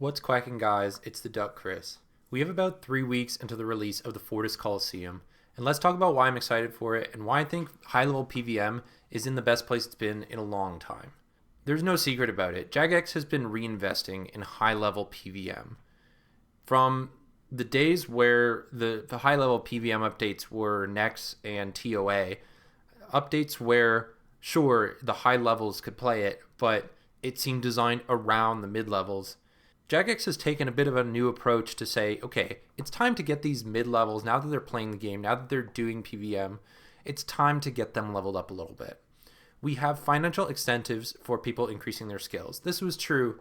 What's quacking, guys? It's the Duck Chris. We have about 3 weeks into the release of the Fortis Coliseum, and let's talk about why I'm excited for it and why I think high level PVM is in the best place it's been in a long time. There's no secret about it. Jagex has been reinvesting in high level PVM. From the days where the high level PVM updates were Nex and TOA, updates where, sure, the high levels could play it, but it seemed designed around the mid levels. Jagex has taken a bit of a new approach to say, okay, it's time to get these mid levels, now that they're playing the game, now that they're doing PVM, it's time to get them leveled up a little bit. We have financial incentives for people increasing their skills. This was true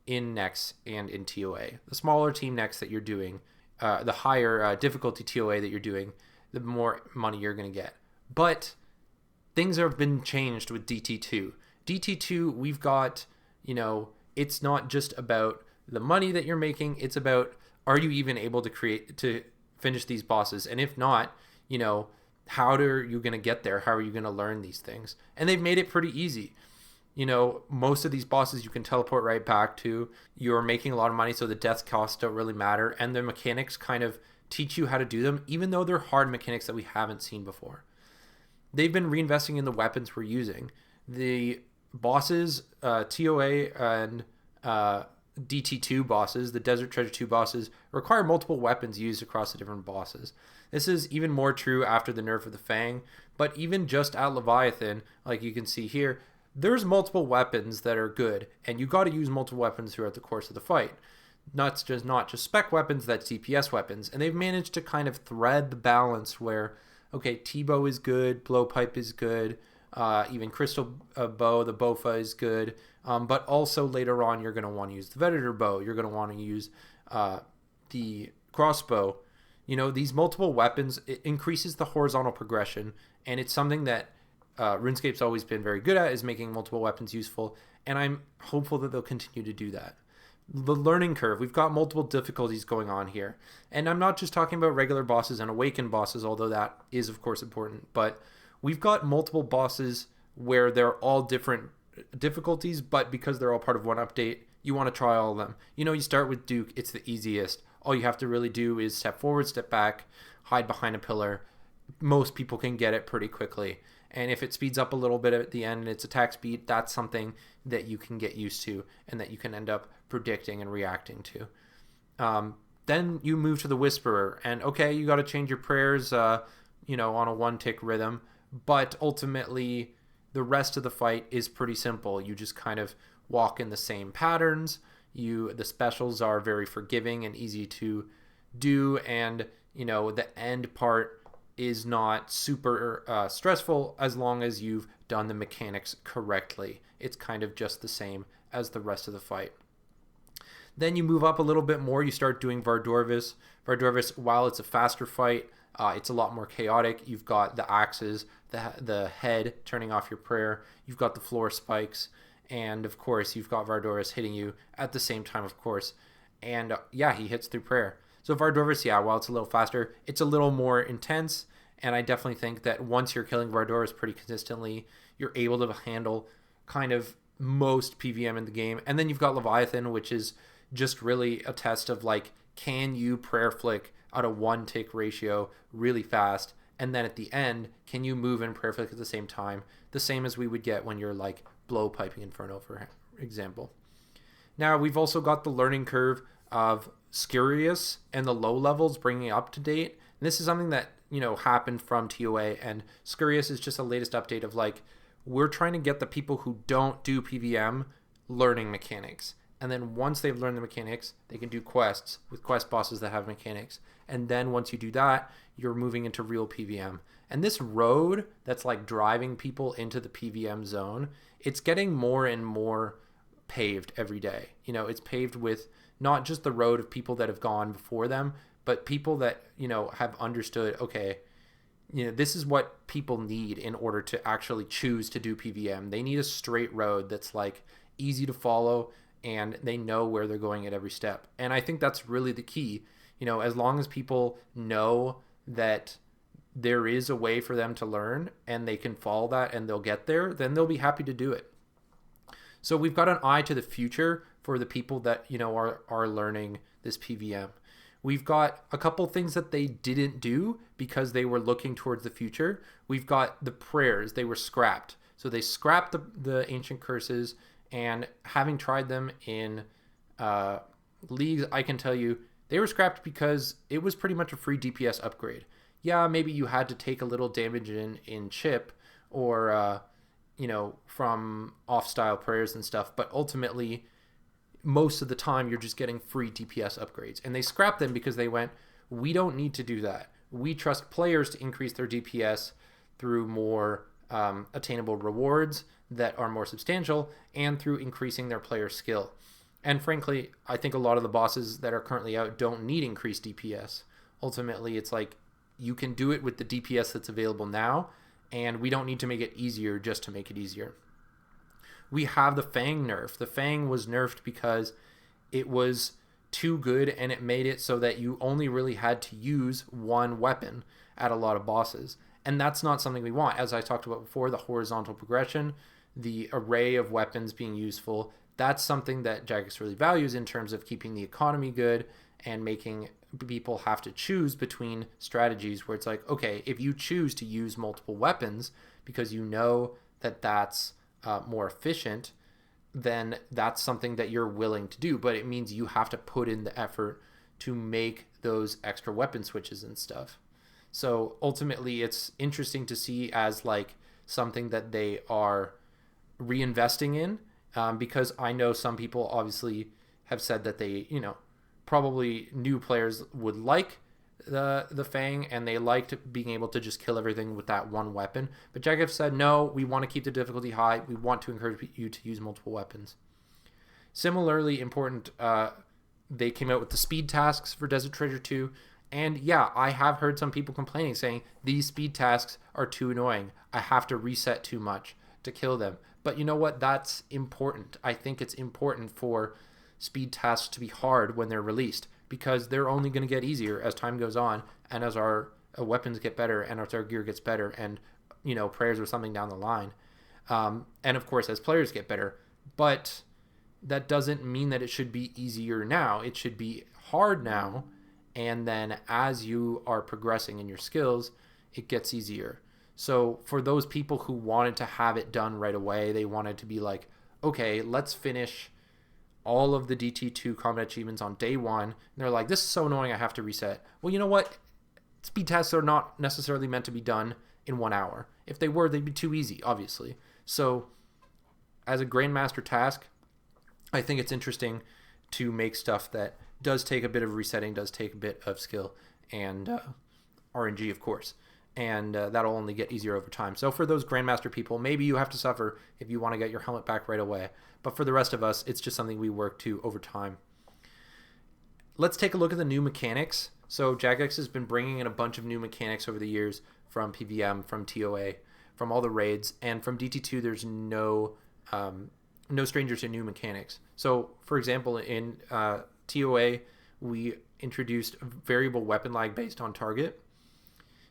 in Nex and in TOA. The smaller team Nex that you're doing, the higher difficulty TOA that you're doing, the more money you're going to get. But things have been changed with DT2. DT2, we've got, it's not just about the money that you're making, it's about, are you even able to finish these bosses? And if not, how are you going to get there? How are you going to learn these things? And they've made it pretty easy. Most of these bosses you can teleport right back to. You're making a lot of money, so the death costs don't really matter. And the mechanics kind of teach you how to do them, even though they're hard mechanics that we haven't seen before. They've been reinvesting in the weapons we're using. The bosses, TOA and DT2 bosses, the Desert Treasure 2 bosses, require multiple weapons used across the different bosses. This is even more true after the nerf of the Fang, but even just at Leviathan, like you can see here, there's multiple weapons that are good, and you got to use multiple weapons throughout the course of the fight. Not just spec weapons, that's DPS weapons, and they've managed to kind of thread the balance where, okay, T-bow is good, blowpipe is good, even crystal bow, the bofa is good, but also later on you're going to want to use the Venator bow, you're going to want to use the crossbow. These multiple weapons, it increases the horizontal progression, and it's something that RuneScape's always been very good at, is making multiple weapons useful, and I'm hopeful that they'll continue to do that. The learning curve, we've got multiple difficulties going on here, and I'm not just talking about regular bosses and awakened bosses, although that is of course important, but we've got multiple bosses where they're all different difficulties, but because they're all part of one update, you want to try all of them. You start with Duke, it's the easiest. All you have to really do is step forward, step back, hide behind a pillar. Most people can get it pretty quickly. And if it speeds up a little bit at the end and its attack speed, that's something that you can get used to and that you can end up predicting and reacting to. Then you move to the Whisperer, and okay, you got to change your prayers, on a one-tick rhythm, but ultimately the rest of the fight is pretty simple. You just kind of walk in the same patterns. The specials are very forgiving and easy to do, and the end part is not super stressful as long as you've done the mechanics correctly. It's kind of just the same as the rest of the fight. Then you move up a little bit more. You start doing Vardorvis. Vardorvis, while it's a faster fight, it's a lot more chaotic. You've got the axes, the head turning off your prayer. You've got the floor spikes. And, of course, you've got Vardorvis hitting you at the same time, of course. And, he hits through prayer. So Vardorvis, while it's a little faster, it's a little more intense, and I definitely think that once you're killing Vardorvis pretty consistently, you're able to handle kind of most PVM in the game. And then you've got Leviathan, which is just really a test of, can you prayer flick at a one-tick ratio really fast, and then at the end, can you move and prayer flick at the same time, the same as we would get when you're, blow piping Inferno, for example. Now, we've also got the learning curve of Scurious and the low levels bringing it up to date. And this is something that, happened from TOA, and Scurious is just the latest update of we're trying to get the people who don't do PVM learning mechanics. And then once they've learned the mechanics, they can do quests with quest bosses that have mechanics. And then once you do that, you're moving into real PVM. And this road that's driving people into the PVM zone, it's getting more and more paved every day. It's paved with not just the road of people that have gone before them, but people that, have understood, okay, this is what people need in order to actually choose to do PVM. They need a straight road that's easy to follow, and they know where they're going at every step. And I think that's really the key. As long as people know that there is a way for them to learn and they can follow that and they'll get there, then they'll be happy to do it. So we've got an eye to the future for the people that, are learning this PVM. We've got a couple things that they didn't do because they were looking towards the future. We've got the prayers. They were scrapped. So they scrapped the ancient curses, and having tried them in leagues, I can tell you they were scrapped because it was pretty much a free DPS upgrade. Yeah, maybe you had to take a little damage in chip or, from off-style prayers and stuff, but ultimately, most of the time, you're just getting free DPS upgrades. And they scrapped them because they went, we don't need to do that. We trust players to increase their DPS through more attainable rewards that are more substantial and through increasing their player skill. And frankly, I think a lot of the bosses that are currently out don't need increased DPS. Ultimately, it's like you can do it with the DPS that's available now, and we don't need to make it easier just to make it easier. We have the Fang nerf. The Fang was nerfed because it was too good, and it made it so that you only really had to use one weapon at a lot of bosses. And that's not something we want. As I talked about before, the horizontal progression, the array of weapons being useful, that's something that Jagex really values in terms of keeping the economy good and making people have to choose between strategies where it's like, okay, if you choose to use multiple weapons because you know that that's more efficient, then that's something that you're willing to do. But it means you have to put in the effort to make those extra weapon switches and stuff. So ultimately, it's interesting to see as like something that they are reinvesting in, because I know some people obviously have said that they, probably new players would like the Fang, and they liked being able to just kill everything with that one weapon. But Jagex said, no, we want to keep the difficulty high. We want to encourage you to use multiple weapons. Similarly important, they came out with the speed tasks for Desert Treasure 2. And yeah, I have heard some people complaining, saying these speed tasks are too annoying. I have to reset too much to kill them. But you know what? That's important. I think it's important for speed tasks to be hard when they're released, because they're only going to get easier as time goes on, and as our weapons get better, and as our gear gets better, and prayers or something down the line, and of course as players get better. But that doesn't mean that it should be easier now. It should be hard now, and then as you are progressing in your skills, it gets easier. So for those people who wanted to have it done right away, they wanted to be like, okay, let's finish all of the DT2 combat achievements on day one. And they're like, this is so annoying, I have to reset. Well, you know what? Speed tests are not necessarily meant to be done in 1 hour. If they were, they'd be too easy, obviously. So as a Grandmaster task, I think it's interesting to make stuff that does take a bit of resetting, does take a bit of skill, and RNG, of course. And that'll only get easier over time. So for those Grandmaster people, maybe you have to suffer if you want to get your helmet back right away. But for the rest of us, it's just something we work to over time. Let's take a look at the new mechanics. So Jagex has been bringing in a bunch of new mechanics over the years from PVM, from TOA, from all the raids, and from DT2 there's no stranger to new mechanics. So for example, in TOA, we introduced variable weapon lag based on target.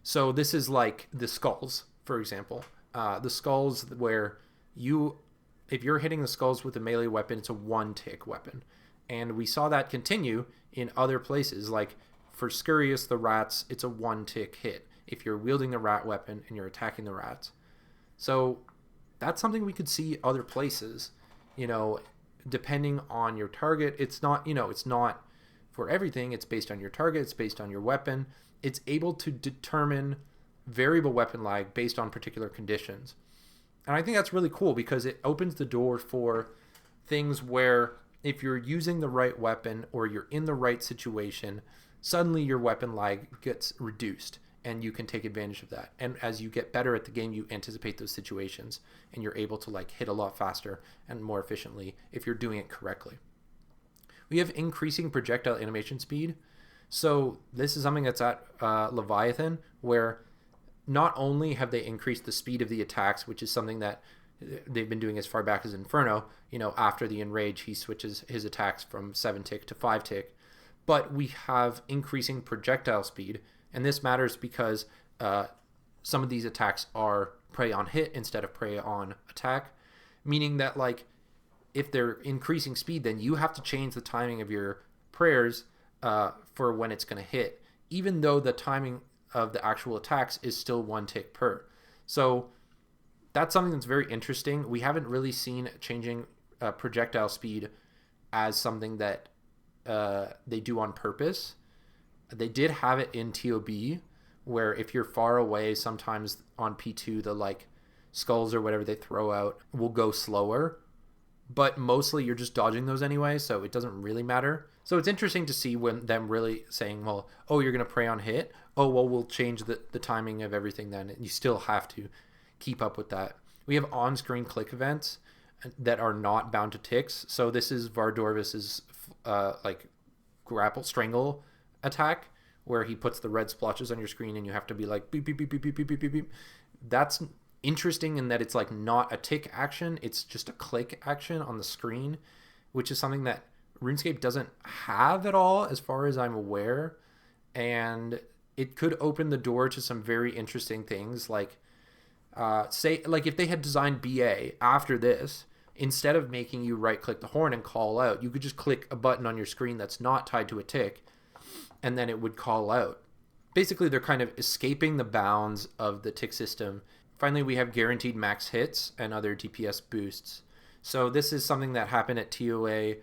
So this is like the skulls, for example. The skulls where if you're hitting the skulls with a melee weapon, it's a 1-tick weapon. And we saw that continue in other places. Like for Scurious the rats, it's a 1-tick hit if you're wielding the rat weapon and you're attacking the rats. So that's something we could see other places, depending on your target. It's not, it's not for everything. It's based on your target. It's based on your weapon. It's able to determine variable weapon lag based on particular conditions. And I think that's really cool because it opens the door for things where if you're using the right weapon or you're in the right situation, suddenly your weapon lag gets reduced and you can take advantage of that. And as you get better at the game, you anticipate those situations and you're able to hit a lot faster and more efficiently if you're doing it correctly. We have increasing projectile animation speed. So this is something that's at Leviathan, where not only have they increased the speed of the attacks, which is something that they've been doing as far back as Inferno. After the Enrage, he switches his attacks from 7-tick to 5-tick. But we have increasing projectile speed, and this matters because some of these attacks are prey on hit instead of prey on attack, meaning that if they're increasing speed, then you have to change the timing of your prayers for when it's going to hit, even though the timing of the actual attacks is still 1 tick per. So that's something that's very interesting. We haven't really seen changing projectile speed as something that they do on purpose. They did have it in TOB, where if you're far away, sometimes on P2, the like skulls or whatever they throw out will go slower, but mostly you're just dodging those anyway, so it doesn't really matter. So it's interesting to see when them really saying, well, oh, you're going to pray on hit. Oh, well, we'll change the timing of everything then. And you still have to keep up with that. We have on-screen click events that are not bound to ticks. So this is Vardorvis's like grapple strangle attack, where he puts the red splotches on your screen and you have to be like beep beep beep beep beep beep beep beep beep. That's interesting in that it's like not a tick action, it's just a click action on the screen, which is something that RuneScape doesn't have at all as far as I'm aware, and it could open the door to some very interesting things, like say like if they had designed BA after this, instead of making you right click the horn and call out, you could just click a button on your screen that's not tied to a tick and then it would call out. Basically, they're kind of escaping the bounds of the tick system. Finally, we have guaranteed max hits and other DPS boosts. So this is something that happened at TOA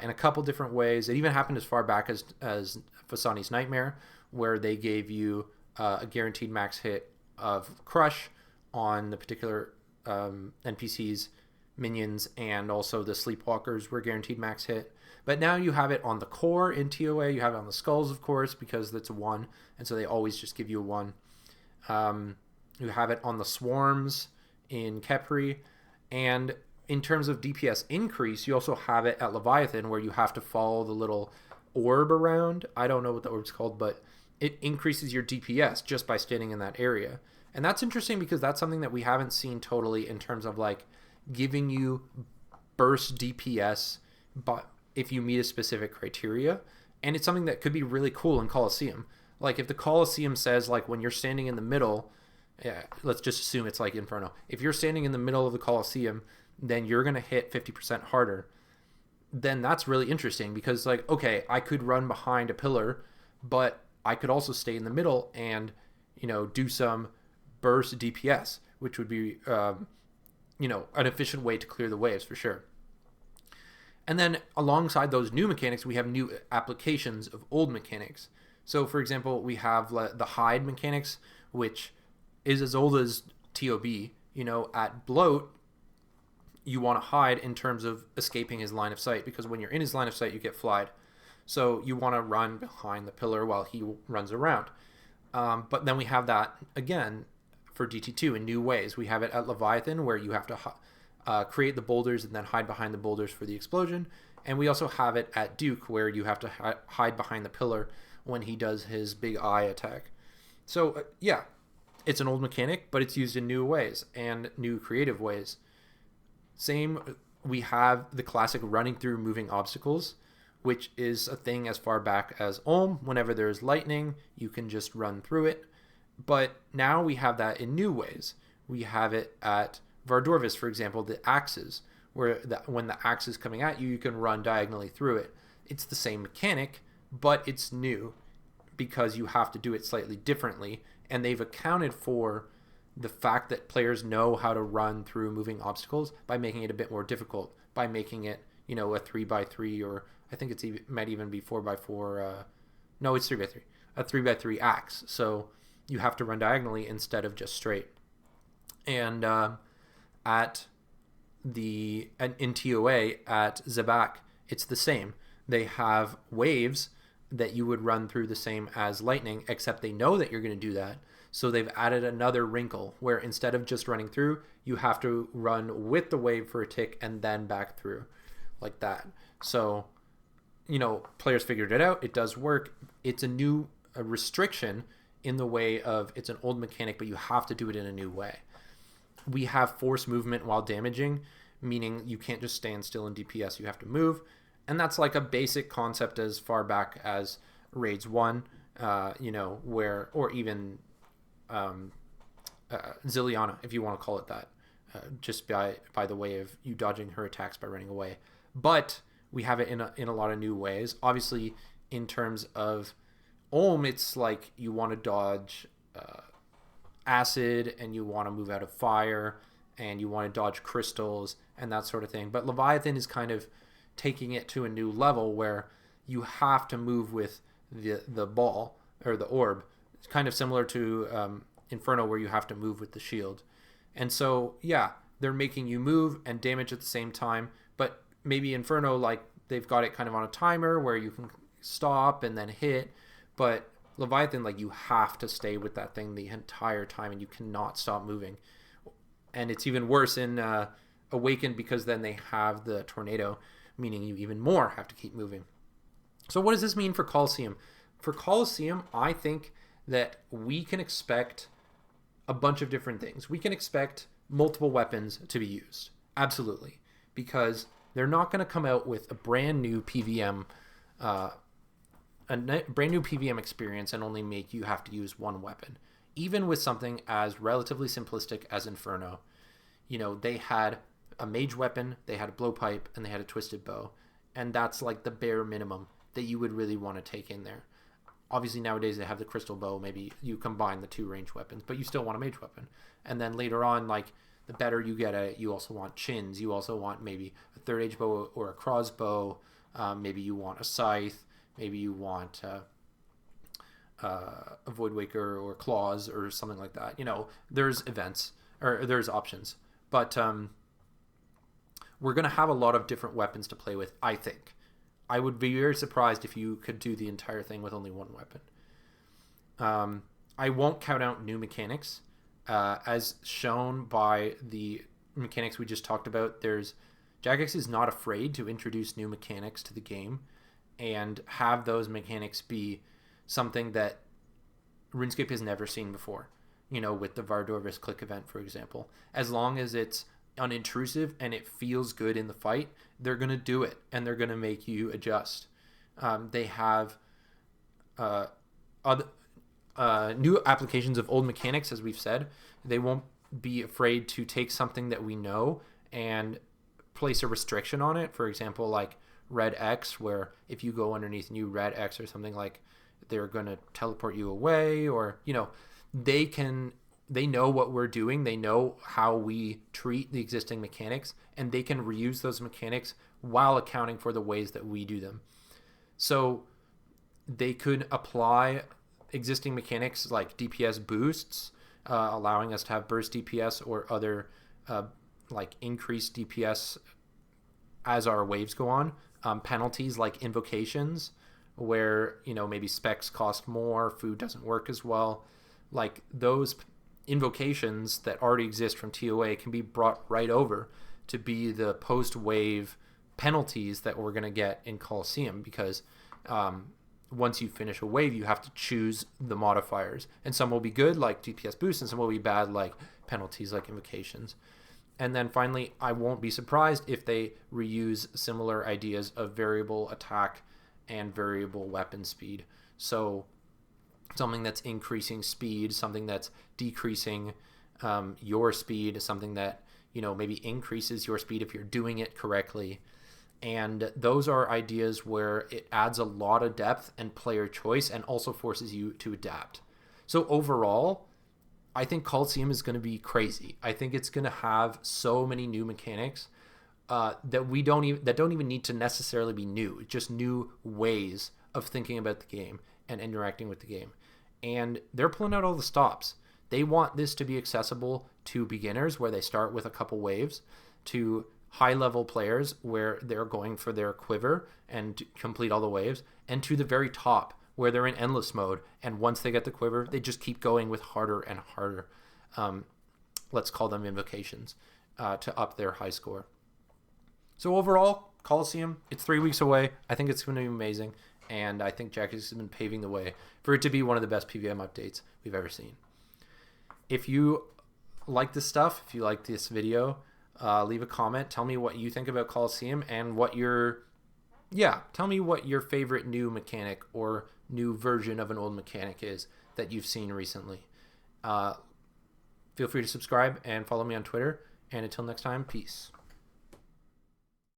in a couple different ways. It even happened as far back as Fasani's Nightmare, where they gave you a guaranteed max hit of Crush on the particular NPCs, minions, and also the Sleepwalkers were guaranteed max hit. But now you have it on the core in TOA. You have it on the skulls, of course, because that's a 1, and so they always just give you a 1. You have it on the swarms in Kepri, and in terms of DPS increase, you also have it at Leviathan, where you have to follow the little orb around. I don't know what the orb's called, but it increases your DPS just by standing in that area. And that's interesting because that's something that we haven't seen totally in terms of like giving you burst DPS, but if you meet a specific criteria. And it's something that could be really cool in Colosseum. Like if the Colosseum says like when you're standing in the middle, yeah, let's just assume it's like Inferno. If you're standing in the middle of the Colosseum, then you're going to hit 50% harder. Then that's really interesting because like, okay, I could run behind a pillar, but I could also stay in the middle and, you know, do some burst DPS, which would be, you know, an efficient way to clear the waves for sure. And then alongside those new mechanics, we have new applications of old mechanics. So for example, we have the hide mechanics, which is as old as TOB. You know, at bloat, you want to hide in terms of escaping his line of sight, because when you're in his line of sight, you get flied. So you want to run behind the pillar while he runs around. But then we have that again for DT2 in new ways. We have it at Leviathan, where you have to create the boulders and then hide behind the boulders for the explosion. And we also have it at Duke, where you have to hide behind the pillar when he does his big eye attack. So yeah, it's an old mechanic, but it's used in new ways and new creative ways. Same, we have the classic running through moving obstacles, which is a thing as far back as Ulm. Whenever there's lightning, you can just run through it. But now we have that in new ways. We have it at Vardorvis, for example, the axes, where when the axe is coming at you, you can run diagonally through it. It's the same mechanic, but it's new because you have to do it slightly differently, and they've accounted for the fact that players know how to run through moving obstacles by making it a bit more difficult, by making it, you know, a 3x3, or I think might even be 4x4. No, it's 3x3, a 3x3 axe. So you have to run diagonally instead of just straight. And in TOA at Zabak, it's the same. They have waves that you would run through the same as lightning, except they know that you're going to do that. So they've added another wrinkle where instead of just running through, you have to run with the wave for a tick and then back through like that. So, you know, players figured it out. It does work. It's a new restriction in the way of it's an old mechanic, but you have to do it in a new way. We have force movement while damaging, meaning you can't just stand still in DPS. You have to move. And that's like a basic concept as far back as Raids 1, you know, where, or even Zilliana, if you want to call it that. just by the way of you dodging her attacks by running away. But we have it in a lot of new ways. Obviously, in terms of Olm, it's like you want to dodge acid, and you want to move out of fire, and you want to dodge crystals and that sort of thing. But Leviathan is kind of taking it to a new level where you have to move with the ball or the orb. It's kind of similar to Inferno, where you have to move with the shield. And so, yeah, they're making you move and damage at the same time. But maybe Inferno, like, they've got it kind of on a timer where you can stop and then hit. But Leviathan, like, you have to stay with that thing the entire time, and you cannot stop moving. And it's even worse in Awakened, because then they have the tornado, meaning you even more have to keep moving. So what does this mean for Coliseum? For Coliseum, I think that we can expect a bunch of different things. We can expect multiple weapons to be used. Absolutely. Because they're not going to come out with a brand new PVM experience and only make you have to use one weapon. Even with something as relatively simplistic as Inferno, they had a mage weapon, they had a blowpipe, and they had a twisted bow. And that's like the bare minimum that you would really want to take in there. Obviously, nowadays they have the crystal bow. Maybe you combine the two range weapons, but you still want a mage weapon. And then later on, like, the better you get at it, you also want chins. You also want maybe a third age bow or a crossbow. Maybe you want a scythe. Maybe you want a void waker or claws or something like that. There's events, or there's options. But we're going to have a lot of different weapons to play with, I think. I would be very surprised if you could do the entire thing with only one weapon. I won't count out new mechanics. As shown by the mechanics we just talked about, Jagex is not afraid to introduce new mechanics to the game and have those mechanics be something that RuneScape has never seen before. With the Vardorvis click event, for example. As long as it's unintrusive and it feels good in the fight, they're going to do it, and they're going to make you adjust. They have new applications of old mechanics, as we've said. They won't be afraid to take something that we know and place a restriction on it. For example, like red X, where if you go underneath new red X or something, like, they're going to teleport you away, or they know what we're doing. They know how we treat the existing mechanics, and they can reuse those mechanics while accounting for the ways that we do them. So they could apply existing mechanics like DPS boosts, allowing us to have burst DPS or other like increased DPS as our waves go on. Penalties like invocations, where maybe specs cost more, food doesn't work as well. Like, those invocations that already exist from TOA can be brought right over to be the post-wave penalties that we're going to get in Coliseum, because once you finish a wave, you have to choose the modifiers, and some will be good, like DPS boost, and some will be bad, like penalties, like invocations. And then finally, I won't be surprised if they reuse similar ideas of variable attack and variable weapon speed. So something that's increasing speed, something that's decreasing your speed, something that maybe increases your speed if you're doing it correctly. And those are ideas where it adds a lot of depth and player choice, and also forces you to adapt. So overall, I think Coliseum is going to be crazy. I think it's going to have so many new mechanics that don't even need to necessarily be new. Just new ways of thinking about the game and interacting with the game. And they're pulling out all the stops. They want this to be accessible to beginners, where they start with a couple waves, to high-level players, where they're going for their quiver and complete all the waves, and to the very top, where they're in endless mode, and once they get the quiver, they just keep going with harder and harder, let's call them invocations, to up their high score. So overall, Coliseum, it's 3 weeks away. I think it's going to be amazing, and I think Jagex has been paving the way for it to be one of the best PVM updates we've ever seen. If you like this stuff, if you like this video, leave a comment. Tell me what you think about Coliseum, and tell me what your favorite new mechanic or new version of an old mechanic is that you've seen recently. Feel free to subscribe and follow me on Twitter, And until next time, peace.